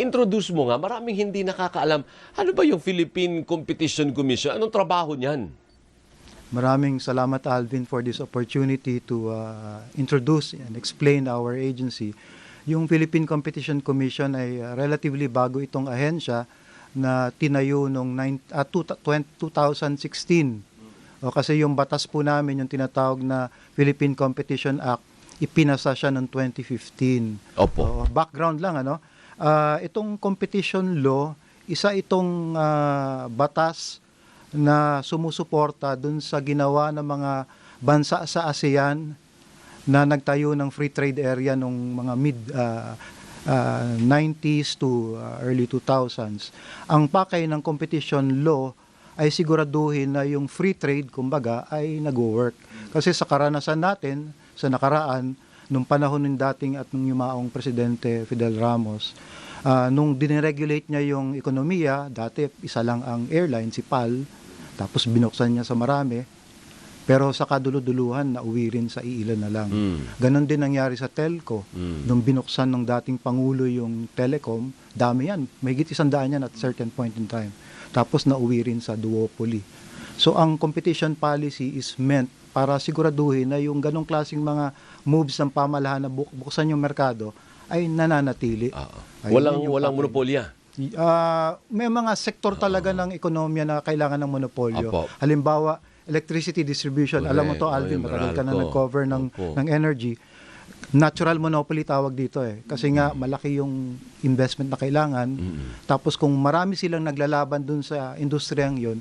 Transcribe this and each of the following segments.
introduce mo nga, maraming hindi nakakaalam, ano ba yung Philippine Competition Commission? Anong trabaho niyan? Maraming salamat, Alvin, for this opportunity to introduce and explain our agency. Yung Philippine Competition Commission ay relatively bago itong ahensya na tinayo noong 2016. Kasi yung batas po namin, yung tinatawag na Philippine Competition Act, ipinasa siya noong 2015. Opo. Background lang, itong competition law, isa itong batas na sumusuporta dun sa ginawa ng mga bansa sa ASEAN na nagtayo ng free trade area nung mga mid-90s to early 2000s. Ang pakay ng competition law ay siguraduhin na yung free trade, kumbaga, ay nag-work. Kasi sa karanasan natin, sa nakaraan, nung panahon ng dating at nung yumaong Presidente Fidel Ramos, nung dineregulate niya yung ekonomiya, dati isa lang ang airline, si PAL, tapos binuksan niya sa marami, pero sa kaduluduluhan, nauwi rin sa iilan na lang. Ganon din nangyari sa telco. Nung binuksan ng dating Pangulo yung telecom, dami yan. Mahigit 100 yan at certain point in time. Tapos nauwi rin sa duopoly. So ang competition policy is meant para siguraduhin na yung ganong klaseng mga moves ng pamahalaan na buksan yung merkado ay nananatili. Walang monopolya. May mga sektor talaga ng ekonomiya na kailangan ng monopolyo. Opo. Halimbawa, electricity distribution. Correct. Alam mo to, Alvin, matagal ka na nag-cover ng energy. Natural monopoly tawag dito Kasi nga malaki yung investment na kailangan. Tapos kung marami silang naglalaban dun sa industriyang yun,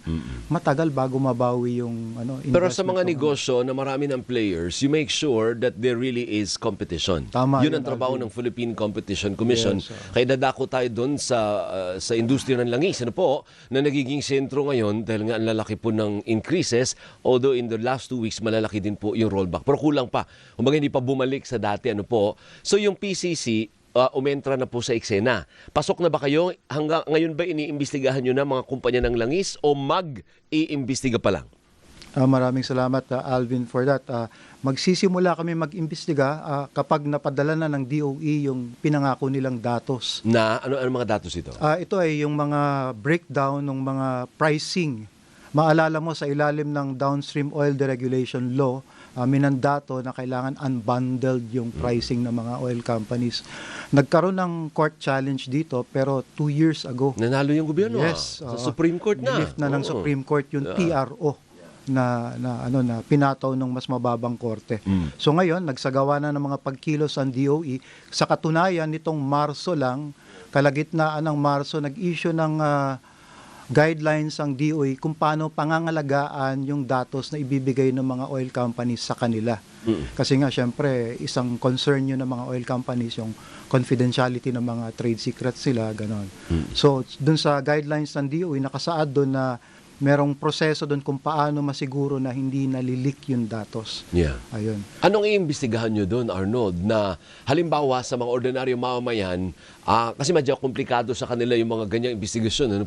matagal bago mabawi yung investment. Pero sa mga negosyo na marami ng players, you make sure that there really is competition. Tama Yun yun, ang trabaho Alvin. ng Philippine Competition Commission. Yes, Kaya dadako tayo doon sa industriya ng langis, na nagiging sentro ngayon dahil nga ang lalaki po ng increases, although in the last 2 weeks malalaki din po yung rollback. Pero kulang pa. Kumbaga hindi pa bumalik sa dati. So yung PCC, umentra na po sa eksena. Pasok na ba kayo? Hanggang ngayon ba iniimbestigahan nyo na mga kumpanya ng langis o mag-iimbestiga pa lang? Maraming salamat, Alvin, for that. Magsisimula kami mag-imbestiga kapag napadala na ng DOE yung pinangako nilang datos. Na ano mga datos ito? Ito ay yung mga breakdown ng mga pricing. Maalala mo sa ilalim ng Downstream Oil Deregulation Law, minandato na kailangan unbundled yung pricing ng mga oil companies. Nagkaroon ng court challenge dito pero 2 years ago. Nanalo yung gobyerno. Yes, Sa Supreme Court na. Nilift na ng Supreme Court yung TRO na pinataw ng mas mababang korte. So ngayon nagsagawa na ng mga pagkilos ang DOE. Sa katunayan nitong Marso lang, kalagitnaan ng Marso, nag-issue ng guidelines ang DOE kung paano pangangalagaan yung datos na ibibigay ng mga oil companies sa kanila. Kasi nga, syempre, isang concern yun ng mga oil companies, yung confidentiality ng mga trade secrets sila, ganon. So, dun sa guidelines ng DOE, nakasaad dun na merong proseso dun kung paano masiguro na hindi nalilik yung datos. Yeah. Ayun. Anong iimbestigahan nyo doon, Arnold, na halimbawa sa mga ordinaryong mamamayan, kasi medyo komplikado sa kanila yung mga ganyang investigasyon,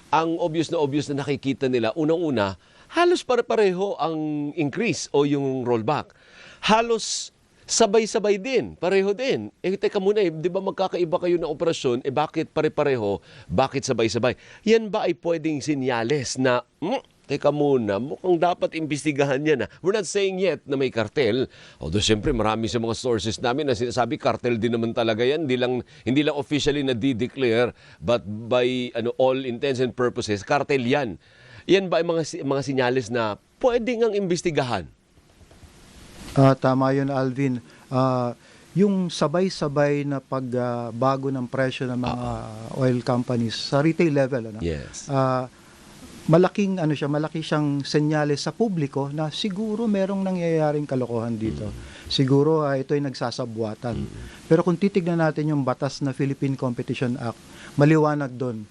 ang obvious na nakikita nila, unang-una, halos pare-pareho ang increase o yung rollback. Halos sabay-sabay din, pareho din. Teka muna, di ba magkakaiba kayo ng operasyon, bakit pare-pareho, bakit sabay-sabay? Yan ba ay pwedeng sinyales na, teka muna, mukhang dapat imbestigahan yan. We're not saying yet na may kartel. Although siyempre marami sa mga sources namin na sinasabi kartel din naman talaga yan. Hindi lang officially na de-declare, but by all intents and purposes, kartel yan. Yan ba ay mga sinyales na pwedeng ang imbestigahan? Tama yun, Alvin. Yung sabay-sabay na pagbago ng presyo ng mga oil companies sa retail level, Yes. malaki siyang senyales sa publiko na siguro merong nangyayaring kalokohan dito. Siguro ito ay nagsasabwatan. Pero kung titignan natin yung batas na Philippine Competition Act, maliwanag doon.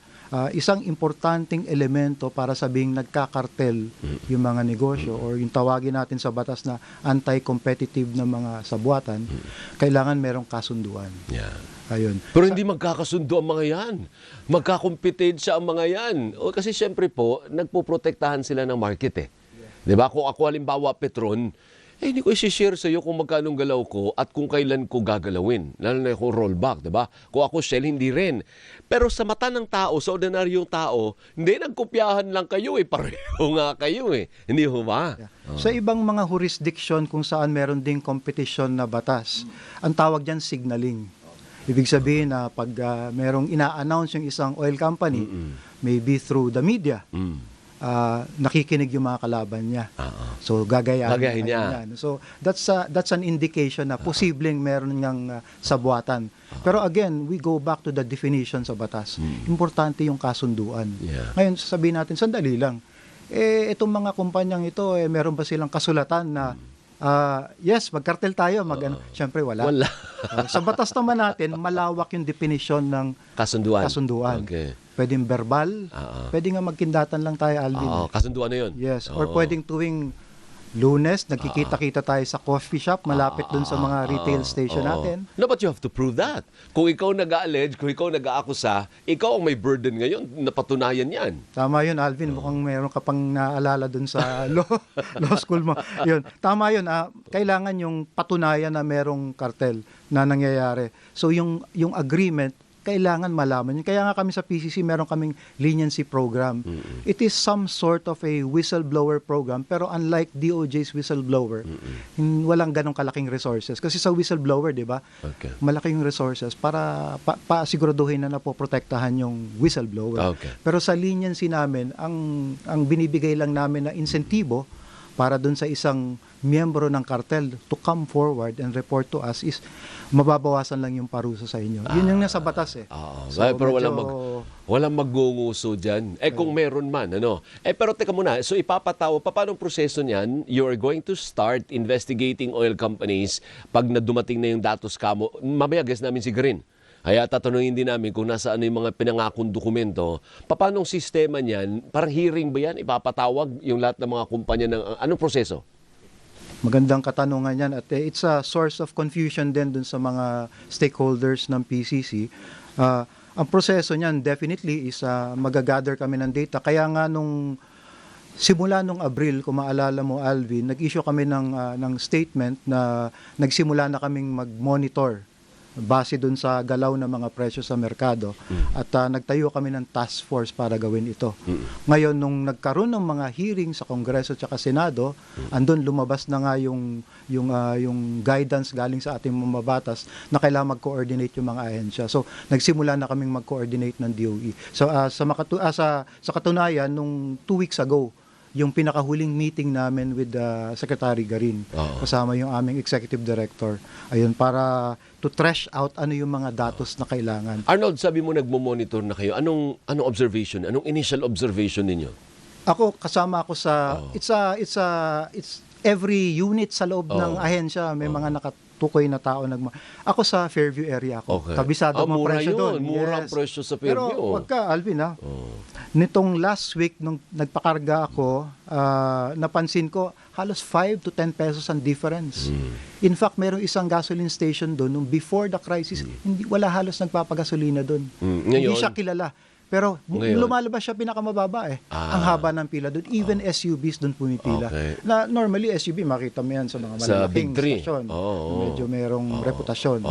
Isang importanteng elemento para sabing nagkakartel yung mga negosyo or yung tawagin natin sa batas na anti-competitive na mga sabwatan, kailangan merong kasunduan. Yeah. Ayun. Pero hindi magkakasundo ang mga yan. Magkakompetensya ang mga yan. Kasi syempre po, nagpoprotektahan sila ng market . Di ba? Kung ako halimbawa Petron, hindi ko i-share sa iyo kung magkano galaw ko at kung kailan ko gagalawin. Lalo na kung rollback, di ba? Kung ako Shell, hindi rin. Pero sa mata ng tao, sa ordinaryong tao, hindi, nagkopyahan lang kayo eh. Pareho nga kayo eh. Hindi ho ba? Sa ibang mga jurisdiction kung saan meron ding competition na batas, ang tawag dyan signaling. Ibig sabihin na pag merong ina-announce yung isang oil company, maybe through the media, nakikinig yung mga kalaban niya. So gagayahin niya. So that's an indication na posibleng meron niyang sabuatan. Pero again, we go back to the definition sa batas. Importante yung kasunduan. Yeah. Ngayon, sasabihin natin, sandali lang. Itong mga kumpanyang ito, meron ba silang kasulatan na yes, magkartel tayo, siyempre wala. Sa batas naman natin, malawak yung definition ng kasunduan. Okay. Pwedeng verbal, pwedeng nga magkindatan lang tayo, Alvin. Kasunduan na yun? Yes, or pwedeng tuwing Lunes, nagkikita-kita tayo sa coffee shop, malapit dun sa mga retail station natin. No, but you have to prove that. Kung ikaw nag-allege, kung ikaw nag-aakusa, ikaw ang may burden ngayon, napatunayan yan. Tama yun, Alvin. Mukhang meron ka pang naalala dun sa law school mo. Yun. Tama yun. Kailangan yung patunayan na merong kartel na nangyayari. So yung agreement, kailangan malaman yun. Kaya nga kami sa PCC, meron kaming leniency program. It is some sort of a whistleblower program, pero unlike DOJ's whistleblower, walang ganong kalaking resources. Kasi sa whistleblower, di ba, malaking resources para pasiguraduhin na napoprotektahan yung whistleblower. Pero sa leniency namin, ang binibigay lang namin na insentibo para dun sa isang miyembro ng kartel to come forward and report to us is mababawasan lang yung parusa sa inyo. Yun yung nasa batas eh. So, pero walang magngunguso dyan. Kung meron man, ano? Pero teka muna, so ipapatawa, paano proseso niyan? You're going to start investigating oil companies pag dumating na yung datos kamo. Mamaya, guess namin si Green. Kaya tatanungin din namin kung nasaan yung mga pinangakong dokumento. Paano ang sistema niyan? Parang hearing ba yan? Ipapatawag yung lahat ng mga kumpanya ng... Anong proseso? Magandang katanungan yan. At it's a source of confusion din dun sa mga stakeholders ng PCC. Ang proseso niyan definitely is magagather kami ng data. Kaya nga simula nung Abril, kung maalala mo Alvin, nag-issue kami ng statement na nagsimula na kaming mag-monitor base dun sa galaw ng mga presyo sa merkado at nagtayo kami ng task force para gawin ito. Ngayon, nung nagkaroon ng mga hearing sa Kongreso at Senado, andun lumabas na nga yung guidance galing sa ating mamabatas na kailangan mag-coordinate yung mga ahensya. So, nagsimula na kaming mag-coordinate ng DOE. So, sa katunayan, nung 2 weeks ago, yung pinakahuling meeting namin with Secretary Garin, kasama yung aming executive director, ayun, para to thresh out ano yung mga datos na kailangan. Arnold, sabi mo nagmo-monitor na kayo. Anong observation? Anong initial observation ninyo? Ako, kasama ako sa, it's every unit sa loob ng ahensya, may mga nakatukoy na tao. Ako sa Fairview area ako. Kabisado mga presyo doon. Mura ang presyo sa Fairview. Pero wag ka, Alvin, nitong last week, nung nagpakarga ako, napansin ko, halos 5 to 10 pesos ang difference. In fact, mayroong isang gasoline station doon, nung before the crisis, wala halos nagpapagasolina doon. Hindi siya kilala. Pero lumalabas siya pinakamababa eh. Ang haba ng pila doon. Even SUVs doon pumipila. Na normally SUV, makita mo yan sa mga malalaking stasyon. Medyo mayroong reputasyon.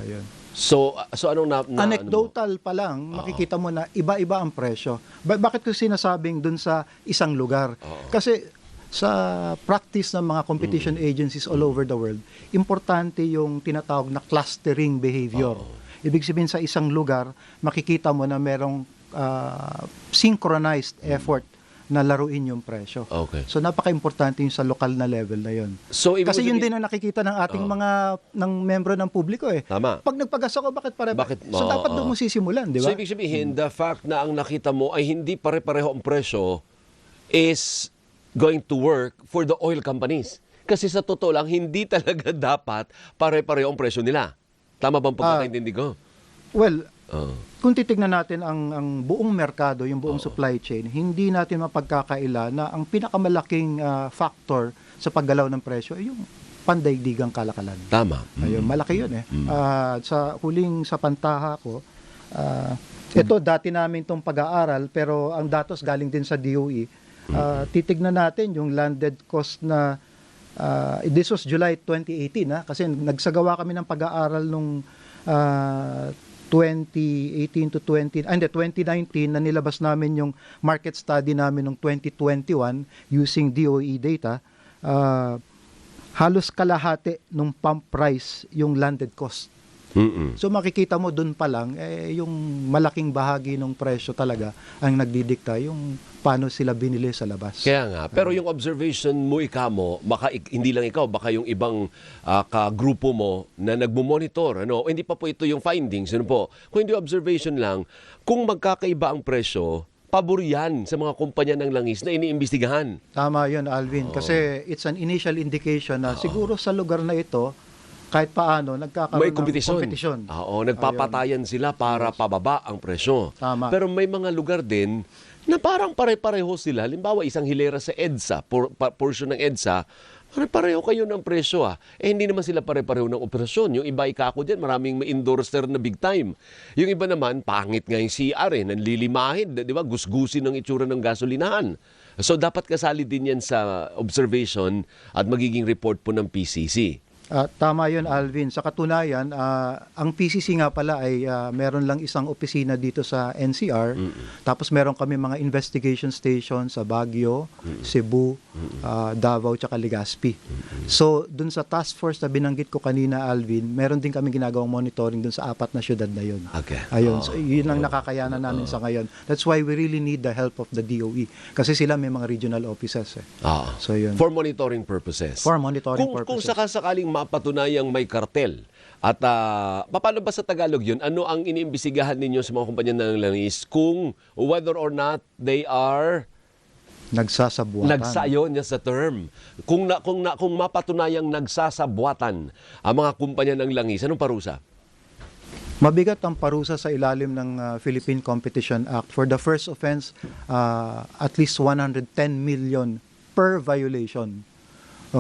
Ayun. So anong anecdotal pa lang, makikita mo na iba-iba ang presyo. Bakit ko sinasabing dun sa isang lugar? Kasi sa practice ng mga competition agencies all over the world, importante yung tinatawag na clustering behavior. Ibig sabihin sa isang lugar, makikita mo na merong synchronized effort na laruin yung presyo. So napaka-importante yung sa lokal na level na yun. So, kasi yun din ang nakikita ng ating ng membro ng publiko eh. Tama. Pag nagpagas ako, bakit So dapat doon mo sisimulan, di ba? So ibig sabihin, the fact na ang nakita mo ay hindi pare-pareho ang presyo is going to work for the oil companies. Kasi sa totoo lang, hindi talaga dapat pare-pareho ang presyo nila. Tama bang pagkakaintindi ko? Well, kung titignan natin ang buong merkado, yung buong supply chain, hindi natin mapagkakaila na ang pinakamalaking factor sa paggalaw ng presyo ay yung pandaigdigang kalakalan. Tama. Ayun, malaki yun eh. Sa pantaha ko, ito dati namin itong pag-aaral, pero ang datos galing din sa DOE. Titignan natin yung landed cost na This was July 2018 kasi nagsagawa kami ng pag-aaral nung 2018 to 2019 na nilabas namin yung market study namin nung 2021 using DOE data. Halos kalahati nung pump price yung landed cost. So makikita mo dun pa lang yung malaking bahagi ng presyo talaga ang nagdidikta yung paano sila binili sa labas. Kaya nga, pero yung observation mo, baka hindi lang ikaw, baka yung ibang kagrupo mo na nagmo-monitor, hindi pa po ito yung findings, po. Kung hindi observation lang, kung magkakaiba ang presyo, pabor yan sa mga kumpanya ng langis na iniimbestigahan. Tama yun, Alvin, kasi it's an initial indication na siguro sa lugar na ito, kahit paano, nagkakaroon May ng kompetisyon. Oo, nagpapatayan sila para pababa ang presyo. Tama. Pero may mga lugar din na parang pare-pareho sila. Halimbawa, isang hilera sa EDSA, portion ng EDSA, pare-pareho kayo ng presyo. Hindi naman sila pare-pareho ng operasyon. Yung iba ikako dyan, maraming ma-endorser na big time. Yung iba naman, pangit nga yung CR, nanlilimahin, di ba? Gusgusin ng itsura ng gasolinahan. So, dapat kasali din yan sa observation at magiging report po ng PCC. Tama yun, Alvin. Sa katunayan, ang PCC nga pala ay meron lang isang opisina dito sa NCR. Tapos meron kami mga investigation station sa Baguio, Cebu, Davao, tsaka Legazpi. So, dun sa task force na binanggit ko kanina, Alvin, meron din kami ginagawang monitoring dun sa 4 na syudad na yun. Okay. Ayun. So, yun ang nakakayanan namin sa ngayon. That's why we really need the help of the DOE. Kasi sila may mga regional offices. So, yun. For monitoring purposes. For monitoring purposes. Kung sakaling mapatunayang may kartel, at paano ba sa Tagalog yun? Ano ang iniimbestigahan ninyo sa mga kumpanya ng langis kung whether or not they are nagsasabuatan. Yan sa term. Kung mapatunayang nagsasabuatan ang mga kumpanya ng langis, anong parusa? Mabigat ang parusa sa ilalim ng Philippine Competition Act. For the first offense, at least 110 million per violation.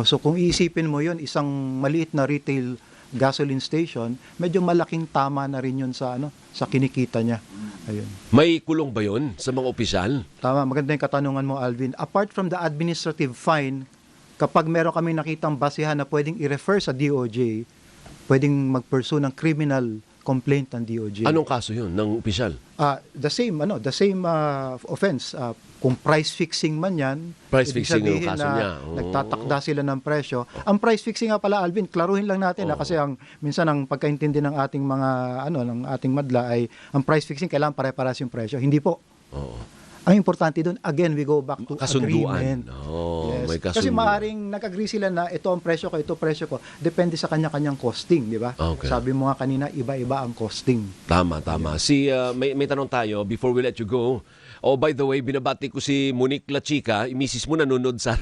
So kung iisipin mo yun, isang maliit na retail gasoline station, medyo malaking tama na rin yun sa kinikita niya. Ayun. May kulong ba yun sa mga opisyal? Tama, maganda yung katanungan mo, Alvin. Apart from the administrative fine, kapag meron kami nakitang basihan na pwedeng i-refer sa DOJ, pwedeng mag-pursue ng criminal complaint ng DOJ. Anong kaso yun ng opisyal? The same offense. Kung price fixing man yan, Price ibig fixing yung sabihin kaso na niya. nagtatakda sila ng presyo. Ang price fixing nga pala, Alvin, klaruhin lang natin kasi minsan ang pagkaintindi ng ating mga ng ating madla ay ang price fixing kailangan pare-parehas yung presyo. Hindi po. Ang importante doon, again, we go back to kasunduan. agreement. May kasunduan. Kasi maaaring nag-agree sila na ito ang presyo ko, ito presyo ko. Depende sa kanya-kanyang costing, di ba? Okay. Sabi mo nga kanina, iba-iba ang costing. Tama. May tanong tayo before we let you go. Oh, by the way, binabati ko si Monique La Chica. Misis mo nanonood sa...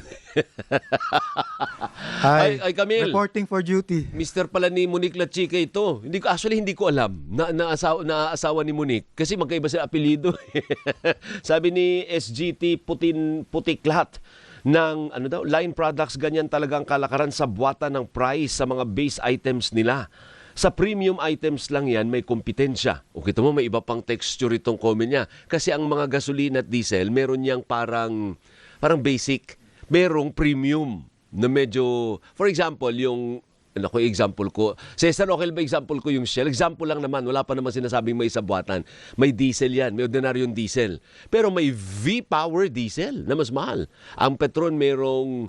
Hi, Ay, Camille. reporting for duty. Mister pala ni Monique La Chica ito. Hindi ko alam na asawa ni Monique. Kasi magkaiba sila apelido. Sabi ni SGT putik lahat ng line products, ganyan talagang kalakaran sa buwatan ng price sa mga base items nila. Sa premium items lang yan, may kompetensya. O kita mo, may iba pang texture itong comment niya. Kasi ang mga gasolina at diesel, meron niyang parang basic. Merong premium na medyo, for example, example ko. Cesar, okay ba example ko yung Shell? Example lang naman, wala pa naman sinasabing may sabuatan. May diesel yan, may ordinaryong diesel. Pero may V-Power diesel na mas mahal. Ang Petron merong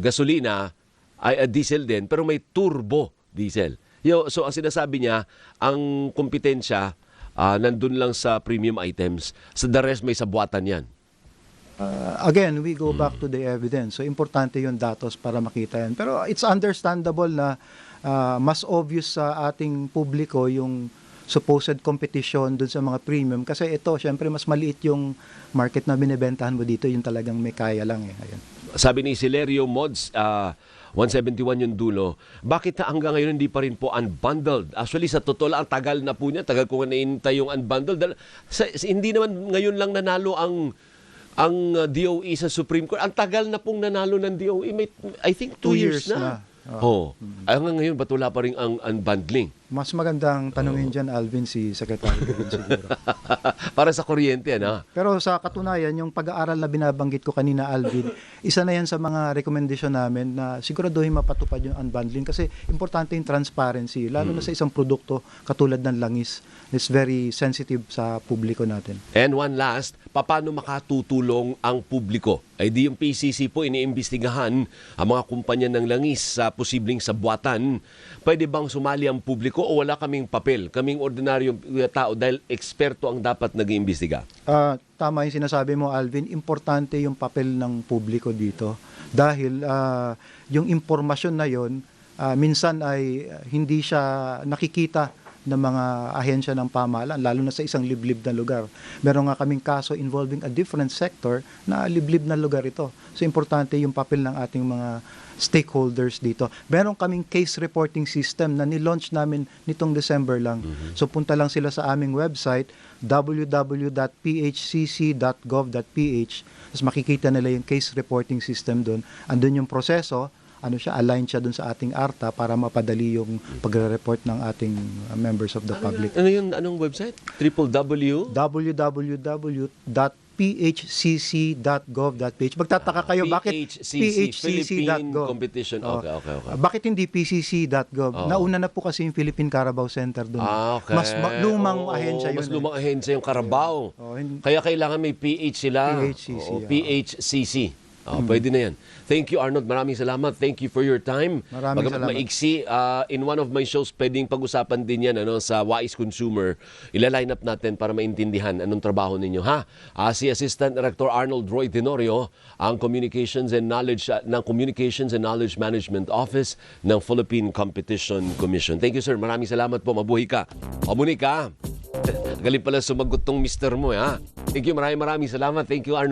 gasolina, ay diesel din, pero may turbo diesel. So ang sinasabi niya, ang kompetensya nandun lang sa premium items. Sa the rest may sabuatan yan. Again, we go back to the evidence. So importante yung datos para makita yan. Pero it's understandable na mas obvious sa ating publiko yung supposed competition dun sa mga premium. Kasi ito, syempre mas maliit yung market na binibentahan mo dito. Yung talagang may kaya lang. Ayun. Sabi ni Silerio Mods, 171 yung dulo. Bakit na hanggang ngayon hindi pa rin po unbundled? Actually, sa totoo lang, ang tagal na po niya. Tagal ko nga naintay yung unbundled. Hindi naman ngayon lang nanalo ang DOE sa Supreme Court. Ang tagal na pong nanalo ng DOE. I think 2 years na. Oh. Ay, hanggang ngayon, ba't wala pa rin ang unbundling? Mas magandang tanungin dyan, Alvin, si Secretary Kevin siguro. Para sa kuryente, ano? Pero sa katunayan, yung pag-aaral na binabanggit ko kanina, Alvin, isa na yan sa mga recommendation namin na siguraduhin mapatupad yung unbundling kasi importante yung transparency, lalo na sa isang produkto katulad ng langis. It's very sensitive sa publiko natin. And one last, paano makatutulong ang publiko? Ay di yung PCC po iniimbestigahan ang mga kumpanya ng langis sa posibleng sabwatan. Pwede bang sumali ang publiko o wala kaming papel? Kaming ordinaryong tao dahil eksperto ang dapat nag-iimbestiga. Tama yung sinasabi mo, Alvin. Importante yung papel ng publiko dito. Dahil yung impormasyon na yon minsan ay hindi siya nakikita ng mga ahensya ng pamahalaan, lalo na sa isang liblib na lugar. Meron nga kaming kaso involving a different sector na liblib na lugar ito. So, importante yung papel ng ating mga stakeholders dito. Meron kaming case reporting system na nilaunch namin nitong December lang. So, punta lang sila sa aming website, www.phcc.gov.ph. Tapos makikita nila yung case reporting system doon. Andun yung proseso, aligned siya dun sa ating ARTA para mapadali yung pagre-report ng ating members of the public. Ano yun? Anong website? www.phcc.gov.ph. Magtataka kayo, bakit Philipine phcc.gov? Competition. Okay. Bakit hindi phcc.gov? Nauna na po kasi yung Philippine Carabao Center doon. Okay. Mas lumang ahensya yun. Mas lumang ahensya yung Carabao. Kaya kailangan may PH sila. PHCC, PHCC. Pwede na yan. Thank you, Arnold. Maraming salamat. Thank you for your time. Maraming salamat. Maiksi, in one of my shows, pwedeng pag-usapan din yan sa Wise Consumer. Ila-line up natin para maintindihan anong trabaho ninyo. Si Assistant Director Arnold Roy Tenorio, ang Communications and Knowledge ng Communications and Knowledge Management Office ng Philippine Competition Commission. Thank you, sir. Maraming salamat po. Mabuhay ka. Mabuhay ka. Galing pala sumagot tong mister mo. Thank you. Maraming salamat. Thank you, Arnold.